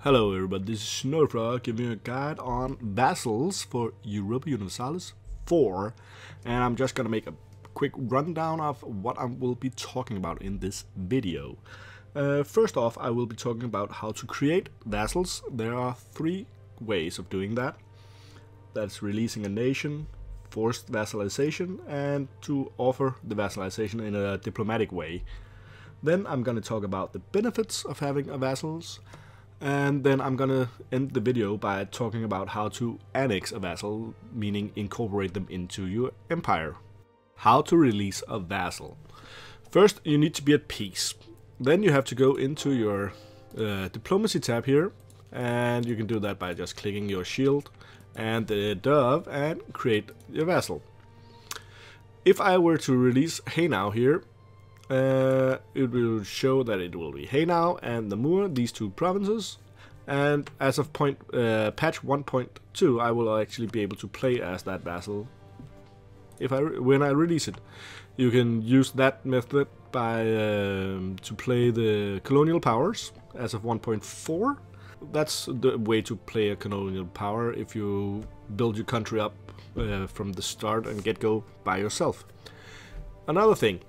Hello everybody, this is SnowiiFrog giving you a guide on Vassals for Europa Universalis 4, and I'm just gonna make a quick rundown of what I will be talking about in this video. First off, I will be talking about how to create vassals. There are 3 ways of doing that. That's releasing a nation, forced vassalization, and to offer the vassalization in a diplomatic way. Then I'm gonna talk about the benefits of having a vassals. And then I'm gonna end the video by talking about how to annex a vassal, meaning incorporate them into your empire. How to release a vassal. First, you need to be at peace. Then you have to go into your diplomacy tab here, and you can do that by just clicking your shield and the dove and create your vassal. If I were to release Hey Now here, it will show that it will be Haynau and Namur, these 2 provinces, and as of patch 1.2 I will actually be able to play as that vassal when I release it. You can use that method by to play the colonial powers as of 1.4. That's the way to play a colonial power if you build your country up from the start and get go by yourself. Another thing,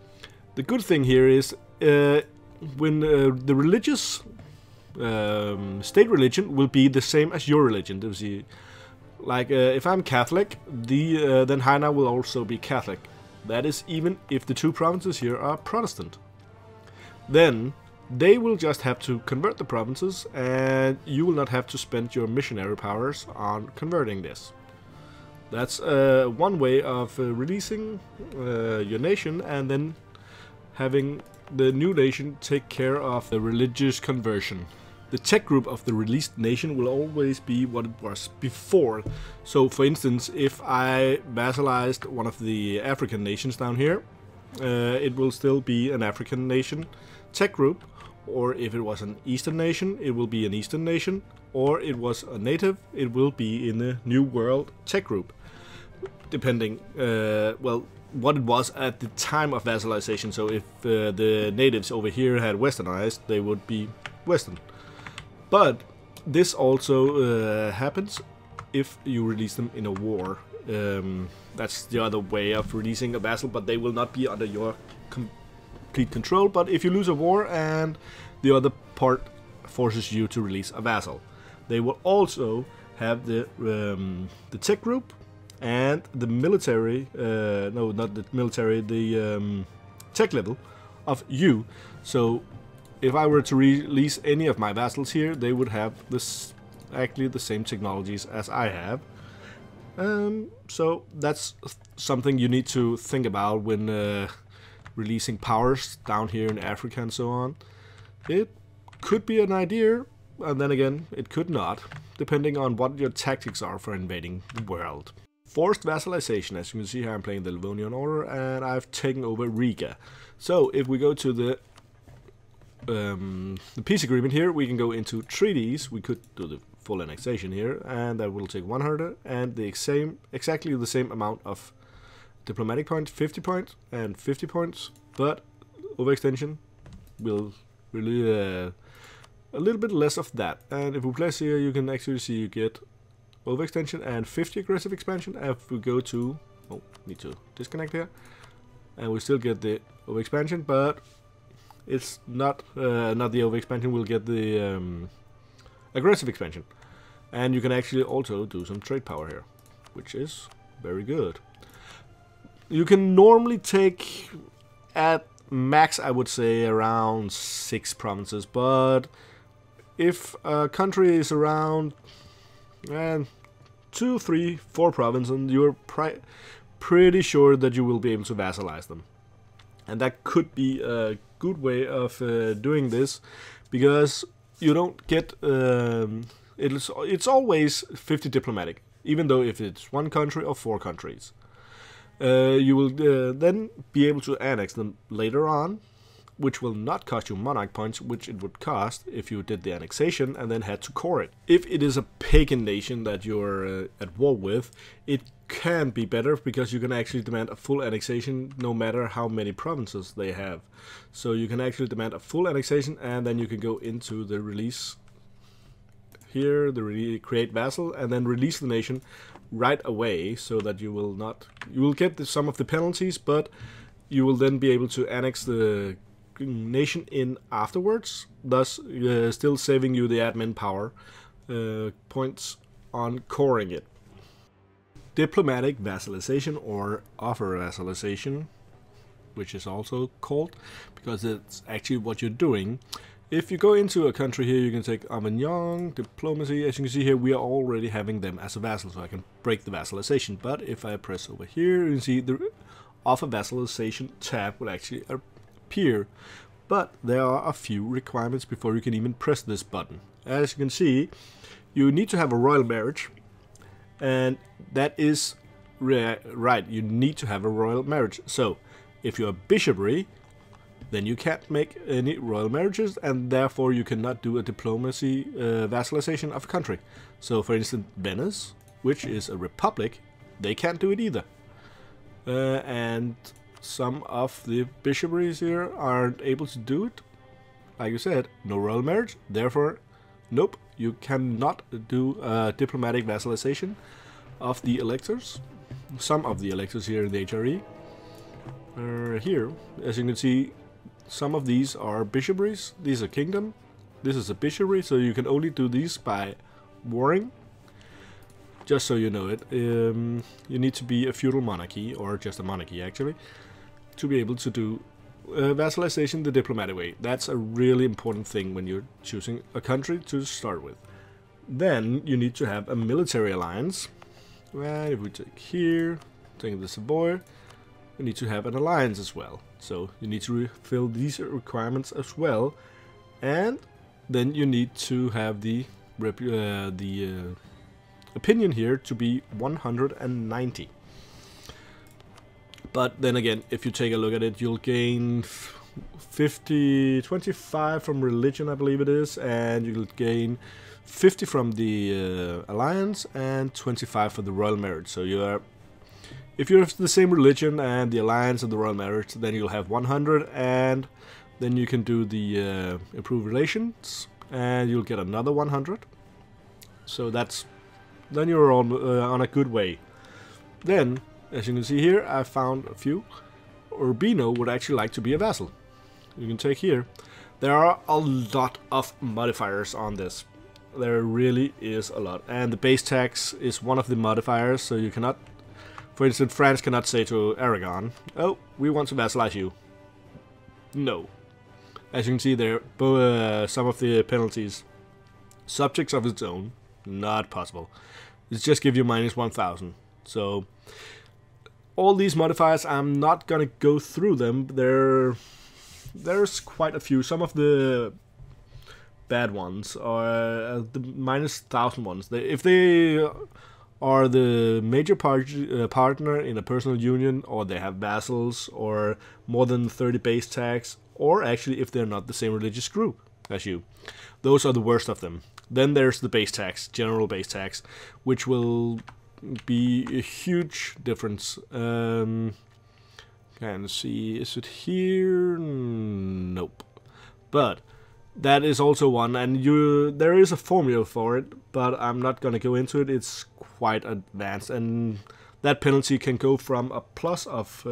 the good thing here is when the religious state religion will be the same as your religion. Like if I'm Catholic, then Haina will also be Catholic. That is even if the 2 provinces here are Protestant. Then they will just have to convert the provinces, and you will not have to spend your missionary powers on converting this. That's one way of releasing your nation, and then having the new nation take care of the religious conversion. The tech group of the released nation will always be what it was before. So for instance, if I vassalized one of the African nations down here, it will still be an African nation tech group, or if it was an Eastern nation, it will be an Eastern nation, or it was a native, it will be in the New World tech group, depending, what it was at the time of vassalization. So if the natives over here had westernized, they would be Western. But this also happens if you release them in a war. That's the other way of releasing a vassal, but they will not be under your complete control. But if you lose a war and the other part forces you to release a vassal, they will also have the tech group and the military, no, not the military, the tech level of you. So if I were to release any of my vassals here, they would have actually the same technologies as I have. So that's something you need to think about when releasing powers down here in Africa and so on. It could be an idea, and then again, it could not, depending on what your tactics are for invading the world. Forced vassalization. As you can see here, I'm playing the Livonian Order, and I've taken over Riga. So if we go to the peace agreement here, we can go into treaties. We could do the full annexation here, and that will take 100, and exactly the same amount of diplomatic points, 50 points and 50 points, but overextension will really a little bit less of that. And if we place here, you can actually see you get overextension and 50 aggressive expansion. If we go to, need to disconnect here, and we still get the overexpansion, but it's not the overexpansion. We'll get the aggressive expansion, and you can actually also do some trade power here, which is very good. You can normally take at max, I would say, around 6 provinces, but if a country is around 2, 3, 4 provinces, and you're pretty sure that you will be able to vassalize them. And that could be a good way of doing this, because you don't get it's always 50 diplomatic, even though if it's 1 country or 4 countries. You will then be able to annex them later on, which will not cost you monarch points, which it would cost if you did the annexation and then had to core it. If it is a pagan nation that you're at war with, it can be better, because you can actually demand a full annexation no matter how many provinces they have. So you can actually demand a full annexation, and then you can go into the release here, the create vassal, and then release the nation right away, so that you will get some of the penalties, but you will then be able to annex the nation in afterwards, thus still saving you the admin power points on coring it. Diplomatic vassalization, or offer vassalization, which is also called, because it's actually what you're doing. If you go into a country here, you can take Avignon, diplomacy. As you can see here, we are already having them as a vassal, so I can break the vassalization. But if I press over here, you can see the offer vassalization tab will actually appear. But there are a few requirements before you can even press this button. As you can see, you need to have a royal marriage, and that is right, you need to have a royal marriage. So if you're a bishopry, then you can't make any royal marriages, and therefore you cannot do a diplomacy vassalization of a country. So for instance, Venice, which is a republic, they can't do it either. And some of the bishopries here aren't able to do it. Like I said, no royal marriage, therefore, nope, you cannot do diplomatic vassalization of the electors. Some of the electors here in the HRE. Here, as you can see, some of these are bishopries. These are kingdom. This is a bishopry, so you can only do these by warring. Just so you know it, you need to be a feudal monarchy, or just a monarchy actually, to be able to do vassalization the diplomatic way. That's a really important thing when you're choosing a country to start with. Then you need to have a military alliance. And if we take here, take the Savoy, you need to have an alliance as well. So you need to fill these requirements as well, and then you need to have the opinion here to be 190. But then again, if you take a look at it, you'll gain 25 from religion, I believe it is, and you'll gain 50 from the alliance and 25 for the royal marriage. So you are, if you have the same religion and the alliance and the royal marriage, then you'll have 100, and then you can do the improved relations, and you'll get another 100. So then you're on a good way. Then, as you can see here, I found a few. Urbino would actually like to be a vassal. You can take here. There are a lot of modifiers on this. There really is a lot, and the base tax is one of the modifiers, so you cannot. For instance, France cannot say to Aragon, "Oh, we want to vassalize you." No. As you can see there, some of the penalties. Subjects of its own, not possible. It's just give you -1000. So, all these modifiers, I'm not gonna go through them. There's quite a few. Some of the bad ones are the -1000 ones. If they are the major partner in a personal union, or they have vassals, or more than 30 base tax, or actually if they're not the same religious group as you. Those are the worst of them. Then there's the base tax, general base tax, which will be a huge difference. Can see, is it here? Nope. But that is also one, and there is a formula for it, but I'm not gonna go into it. It's quite advanced, and that penalty can go from a plus of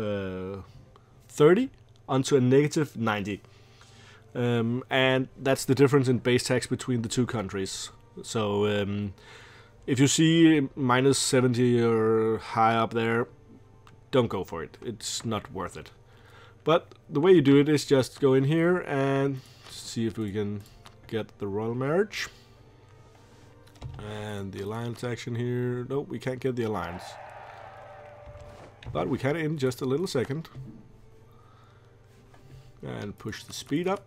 30 onto a -90. And that's the difference in base tax between the two countries. So if you see -70 or high up there, don't go for it. It's not worth it. But the way you do it is just go in here and see if we can get the royal marriage. And the alliance action here. Nope, we can't get the alliance. But we can in just a little second. And push the speed up.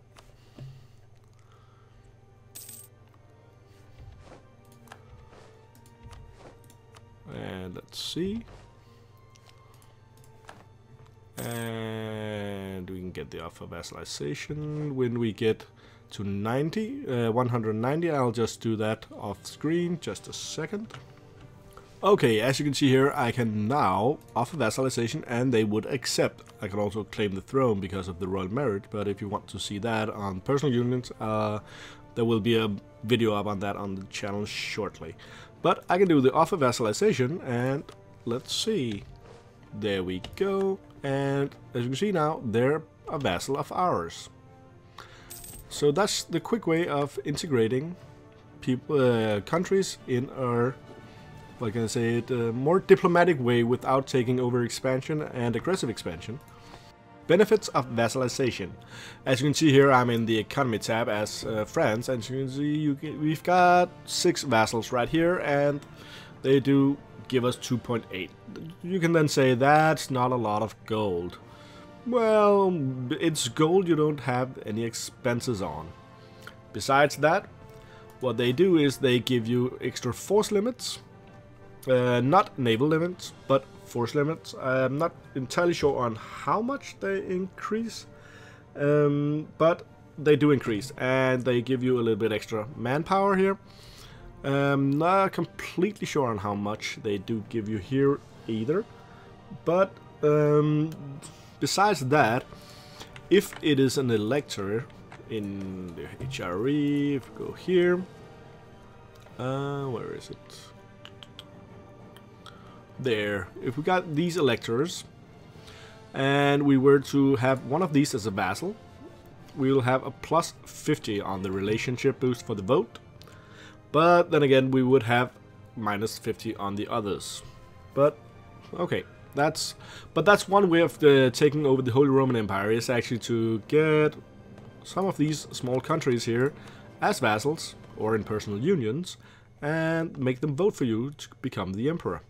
And let's see. And we can get the offer vassalization when we get to 190. I'll just do that off screen, just a second. Okay, as you can see here, I can now offer vassalization and they would accept. I can also claim the throne because of the royal marriage, but if you want to see that on personal unions, There will be a video up on that on the channel shortly. But I can do the offer vassalization, and let's see. There we go. And as you can see now, they're a vassal of ours. So that's the quick way of integrating people, countries in our, what can I say it, more diplomatic way without taking over expansion and aggressive expansion. Benefits of vassalization. As you can see here, I'm in the economy tab as France, and you can see we've got 6 vassals right here, and they do give us 2.8. You can then say that's not a lot of gold. Well, it's gold you don't have any expenses on. Besides that, what they do is they give you extra force limits. Not naval limits, but force limits. I'm not entirely sure on how much they increase, but they do increase, and they give you a little bit extra manpower here. Not completely sure on how much they do give you here either, but besides that, if it is an elector in the HRE, if we go here, where is it? There. If we got these electors and we were to have one of these as a vassal, we will have a plus 50 on the relationship boost for the vote. But then again, we would have minus 50 on the others. But okay, that's one way of taking over the Holy Roman Empire, is actually to get some of these small countries here as vassals or in personal unions and make them vote for you to become the emperor.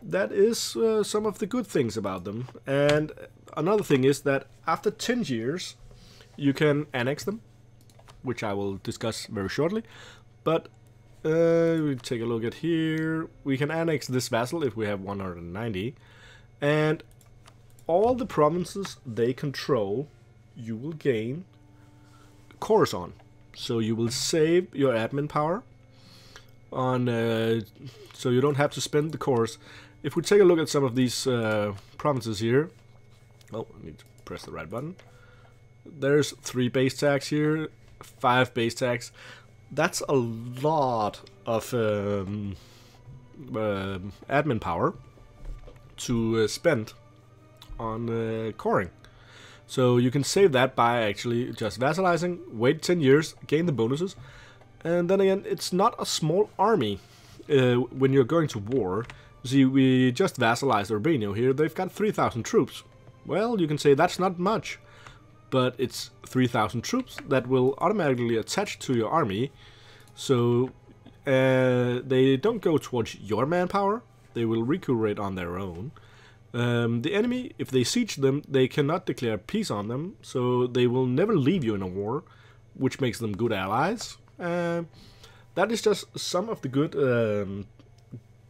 That is some of the good things about them. And another thing is that after 10 years you can annex them, which I will discuss very shortly. But we take a look at here. We can annex this vassal if we have 190, and all the provinces they control you will gain cores on. So you will save your admin power on, so you don't have to spend the cores. If we take a look at some of these provinces here, oh, I need to press the right button. There's 3 base tax here, 5 base tax. That's a lot of admin power to spend on coring. So you can save that by actually just vassalizing, wait 10 years, gain the bonuses, and then again, it's not a small army when you're going to war. See, we just vassalized Albania here. They've got 3,000 troops. Well, you can say that's not much, but it's 3,000 troops that will automatically attach to your army. So they don't go towards your manpower. They will recuperate on their own. The enemy, if they siege them, they cannot declare peace on them. So they will never leave you in a war, which makes them good allies. That is just some of the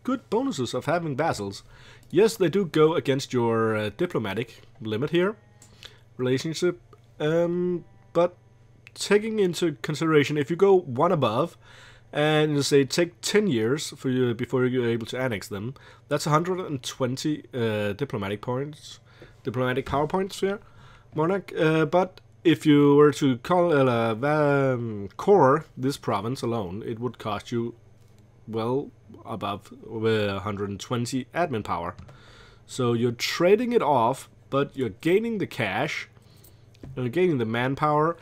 good bonuses of having vassals. Yes, they do go against your diplomatic limit here, relationship, but taking into consideration, if you go one above and you say take 10 years for you before you're able to annex them, that's 120 diplomatic points, diplomatic power points here, monarch. But if you were to core this province alone, it would cost you, well, above 120 admin power. So you're trading it off, but you're gaining the cash, gaining the manpower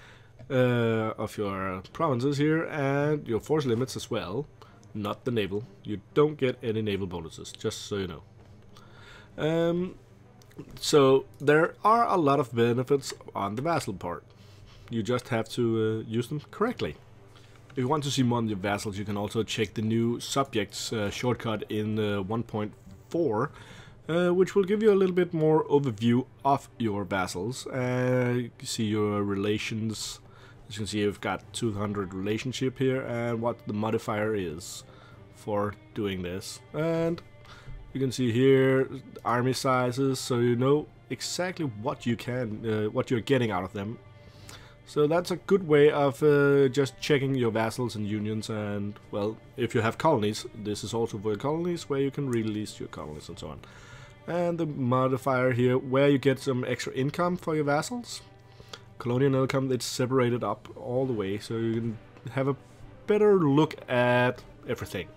of your provinces here, and your force limits as well, not the naval. You don't get any naval bonuses, just so you know. So there are a lot of benefits on the vassal part. You just have to use them correctly. If you want to see more on your vassals, you can also check the new subjects shortcut in 1.4, which will give you a little bit more overview of your vassals. You see your relations. As you can see, you've got 200 relationship here, and what the modifier is for doing this. And you can see here army sizes, so you know exactly what you can, what you're getting out of them. So that's a good way of just checking your vassals and unions, and, well, if you have colonies, this is also for colonies where you can release your colonies and so on. And the modifier here, where you get some extra income for your vassals. colonial income, it's separated up all the way, so you can have a better look at everything.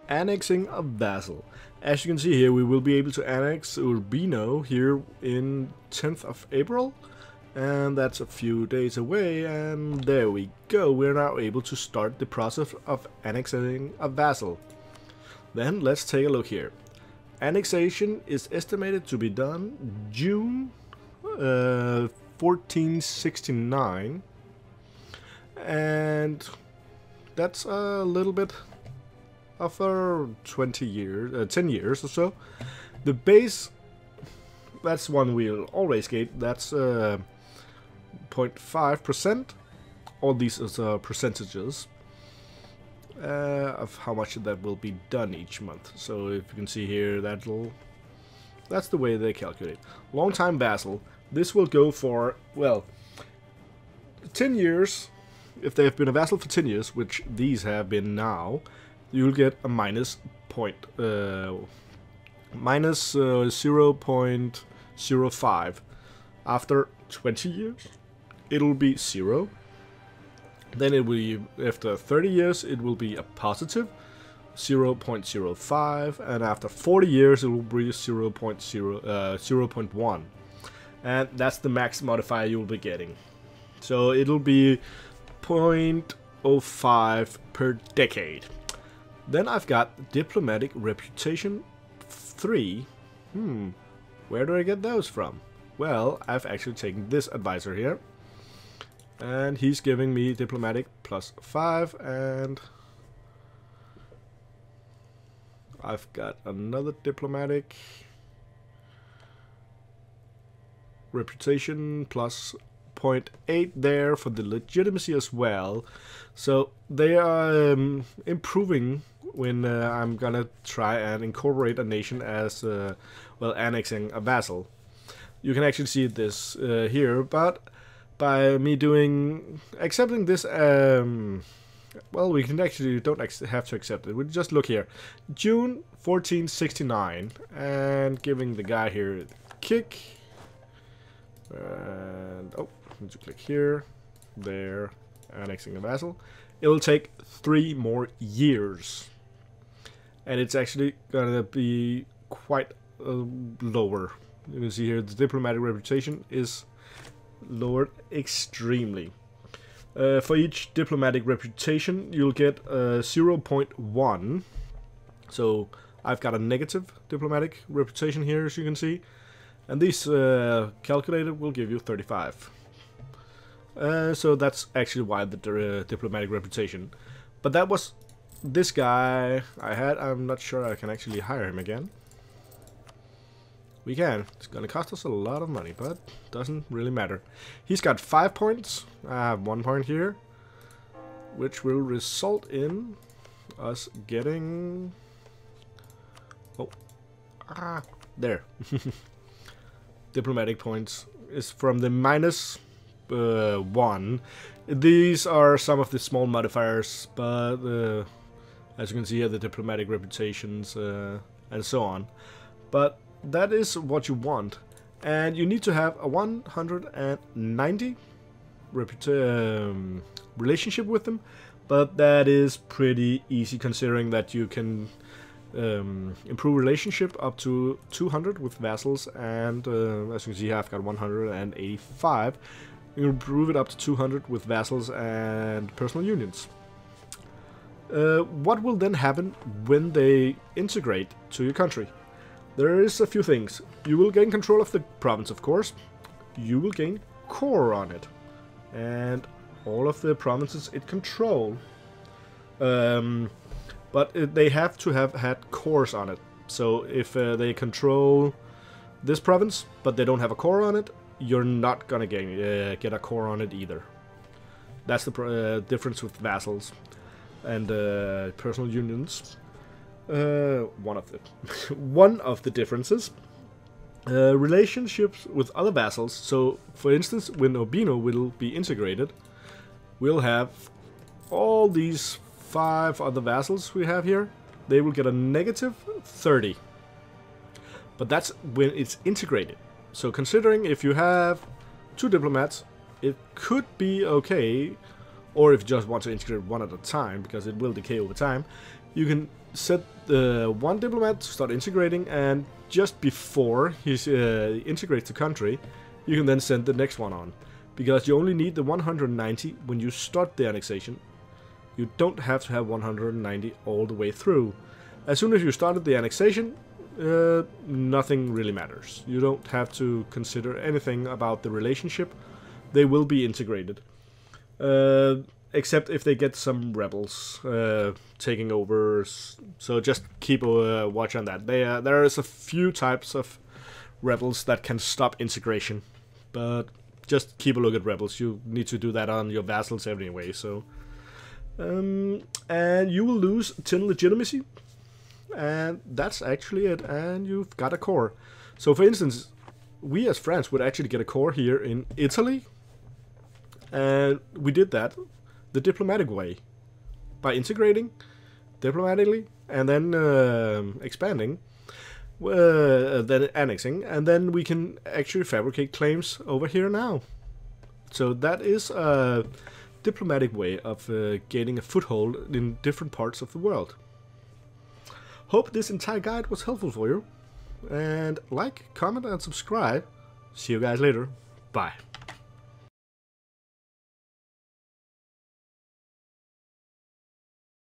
Annexing a vassal. As you can see here, we will be able to annex Urbino here in 10th of April. And that's a few days away, and there we go. We're now able to start the process of annexing a vassal. Then let's take a look here. Annexation is estimated to be done June 1469, and that's a little bit of 10 years or so. The base, that's one we'll always get. That's 0.5%. All these are percentages of how much that will be done each month. So if you can see here, that's the way they calculate. Long-time vassal. This will go for, well, 10 years. If they have been a vassal for 10 years, which these have been now, you'll get a minus 0.05. After 20 years, it'll be 0. Then it will be, after 30 years, it will be a positive 0.05, and after 40 years, it will be 0.1. And that's the max modifier you'll be getting. So it'll be 0.05 per decade. Then I've got diplomatic reputation 3. Where do I get those from? Well, I've actually taken this advisor here, and he's giving me diplomatic +5, and I've got another diplomatic reputation +0.8 there for the legitimacy as well. So they are improving when I'm gonna try and incorporate a nation as well, annexing a vassal. You can actually see this here, but by me accepting this, well, we can actually don't have to accept it. We just look here, June 1469, and giving the guy here kick. And oh, need to click here, there, annexing a vassal. It will take 3 more years, and it's actually gonna be quite lower. You can see here the diplomatic reputation is lowered extremely. For each diplomatic reputation, you'll get 0.1. So I've got a negative diplomatic reputation here, as you can see. And this calculated will give you 35. So that's actually why the diplomatic reputation. But that was this guy I had. I'm not sure I can actually hire him again. We can. It's gonna cost us a lot of money, but doesn't really matter. He's got 5 points. I have 1 point here, which will result in us getting... Oh. There. Diplomatic points is from the -1. These are some of the small modifiers, but as you can see here, the diplomatic reputations and so on. But that is what you want, and you need to have a 190 relationship with them, but that is pretty easy considering that you can improve relationship up to 200 with vassals, and as you can see here, I've got 185. You can improve it up to 200 with vassals and personal unions. What will then happen when they integrate to your country? There is a few things. You will gain control of the province, of course. You will gain core on it, and all of the provinces it control. But they have to have had cores on it. So if they control this province, but they don't have a core on it, you're not gonna get a core on it either. That's the difference with vassals and personal unions. One of the differences. Relationships with other vassals. So, for instance, when Urbino will be integrated, we'll have all these 5 other vassals we have here. They will get a -30. But that's when it's integrated. So, considering if you have 2 diplomats it could be okay, or if you just want to integrate one at a time, because it will decay over time, you can set one diplomat to start integrating, and just before he integrates the country, you can then send the next one on. Because you only need the 190 when you start the annexation. You don't have to have 190 all the way through. As soon as you started the annexation, nothing really matters. You don't have to consider anything about the relationship. They will be integrated. Except if they get some rebels taking over. So just keep a watch on that. There is a few types of rebels that can stop integration. But just keep a look at rebels. You need to do that on your vassals anyway. So, and you will lose 10 legitimacy. And that's actually it. And you've got a core. So for instance, we as France would actually get a core here in Italy. And we did that the diplomatic way. By integrating diplomatically and then expanding. Then annexing, and then we can actually fabricate claims over here now. So that is a diplomatic way of gaining a foothold in different parts of the world. Hope this entire guide was helpful for you, and like, comment and subscribe. See you guys later. Bye.